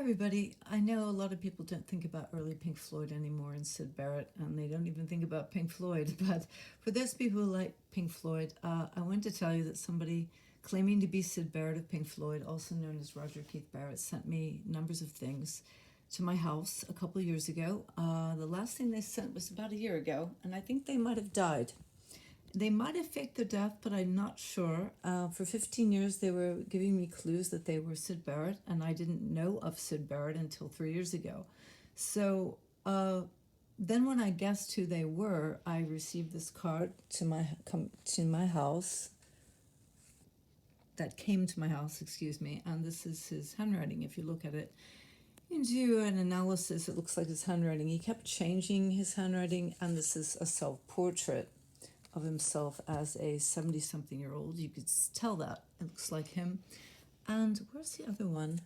everybody. I know a lot of people don't think about early Pink Floyd anymore and Syd Barrett, and they don't even think about Pink Floyd. But for those people who like Pink Floyd, I want to tell you that somebody claiming to be Syd Barrett of Pink Floyd, also known as Roger Keith Barrett, sent me numbers of things to my house a couple of years ago. The last thing they sent was about a year ago, and I think they might have died. They might have faked their death, but I'm not sure. For 15 years, they were giving me clues that they were Syd Barrett, and I didn't know of Syd Barrett until 3 years ago. So then, when I guessed who they were, I received this card to my house. That came to my house, excuse me, and this is his handwriting. If you look at it, you do an analysis. It looks like his handwriting. He kept changing his handwriting, and this is a self-portrait of himself as a 70-something-year-old. You could tell that. It looks like him. And where's the other one?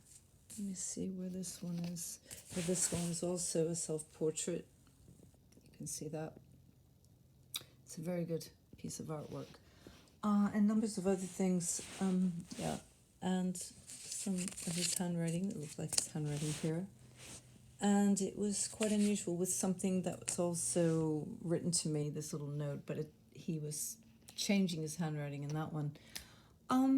Let me see where this one is. This one is also a self-portrait. You can see that. It's a very good piece of artwork. And numbers of other things. Yeah. And some of his handwriting. It looks like his handwriting here. And it was quite unusual with something that was also written to me, this little note, but he was changing his handwriting in that one.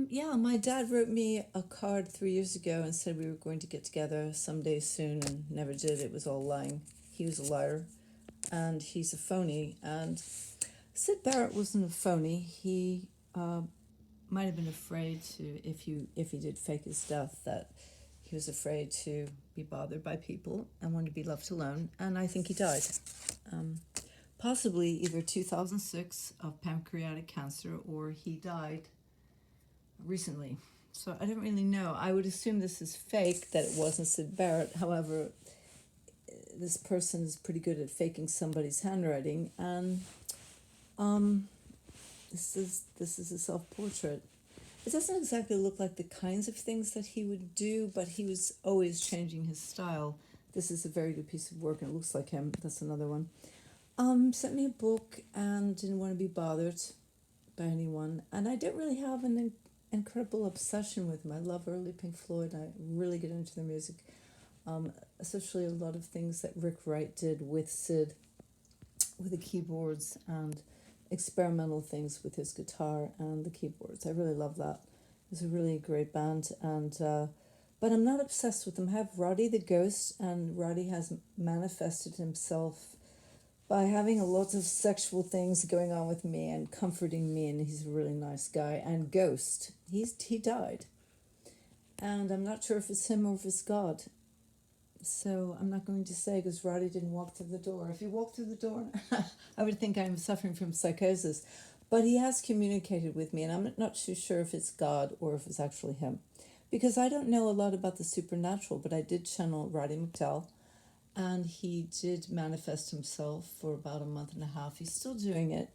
Yeah, my dad wrote me a card 3 years ago and said we were going to get together someday soon and never did. It was all lying. He was a liar and he's a phony. And Syd Barrett wasn't a phony. He might have been afraid to, if he did fake his death, that he was afraid to be bothered by people and wanted to be left alone. And I think he died. Possibly either 2006 of pancreatic cancer or he died recently. So I don't really know. I would assume this is fake, that it wasn't Syd Barrett. However, this person is pretty good at faking somebody's handwriting, and this is a self-portrait. It doesn't exactly look like the kinds of things that he would do, but he was always changing his style. This is a very good piece of work, and it looks like him. That's another one. Sent me a book and didn't want to be bothered by anyone. And I don't really have an incredible obsession with him. I love early Pink Floyd. I really get into their music, especially a lot of things that Rick Wright did with Syd, with the keyboards and experimental things with his guitar and the keyboards. I really love that. It's a really great band, and but I'm not obsessed with them. I have Roddy the Ghost, and Roddy has manifested himself by having a lot of sexual things going on with me and comforting me, and he's a really nice guy. And Ghost, he died, and I'm not sure if it's him or if it's God. So I'm not going to say, because Roddy didn't walk through the door. If he walked through the door, I would think I'm suffering from psychosis. But he has communicated with me, and I'm not too sure if it's God or if it's actually him, because I don't know a lot about the supernatural. But I did channel Roddy McTell, and he did manifest himself for about a month and a half. He's still doing it,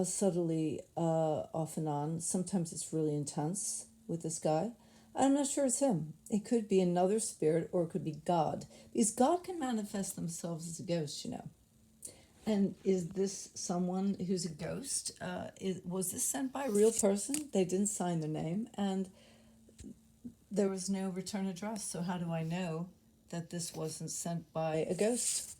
subtly, off and on. Sometimes it's really intense with this guy. I'm not sure it's him. It could be another spirit, or it could be God. Because God can manifest themselves as a ghost, you know. And is this someone who's a ghost? Was this sent by a real person? They didn't sign their name, and there was no return address. So how do I know that this wasn't sent by a ghost?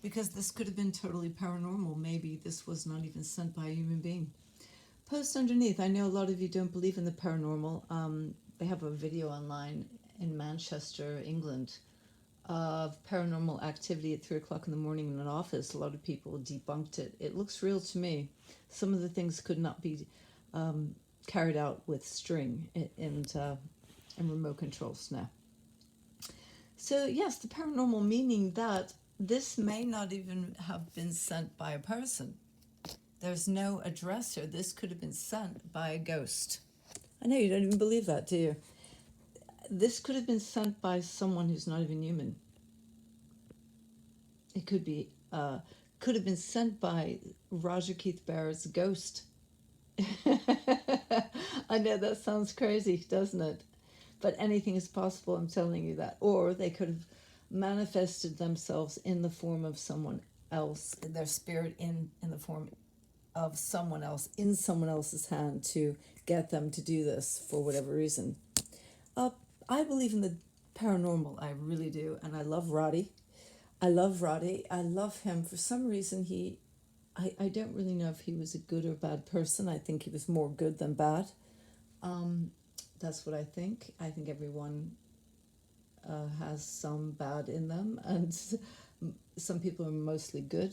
Because this could have been totally paranormal. Maybe this was not even sent by a human being. Post underneath. I know a lot of you don't believe in the paranormal. They have a video online in Manchester, England, of paranormal activity at 3 o'clock in the morning in an office. A lot of people debunked it. It looks real to me. Some of the things could not be carried out with string and remote controls now. So yes, the paranormal, meaning that this may not even have been sent by a person. There's no address here. This could have been sent by a ghost. I know you don't even believe that, do you? This could have been sent by someone who's not even human. It could have been sent by Roger Keith Barrett's ghost. I know that sounds crazy, doesn't it? But anything is possible, I'm telling you that. Or they could have manifested themselves in the form of someone else, their spirit in the form of someone else, in someone else's hand, to get them to do this for whatever reason. I believe in the paranormal. I really do. And I love Roddy. I love Roddy. I love him. For some reason, I don't really know if he was a good or bad person. I think he was more good than bad. Um, that's what I think. I think everyone has some bad in them, and some people are mostly good.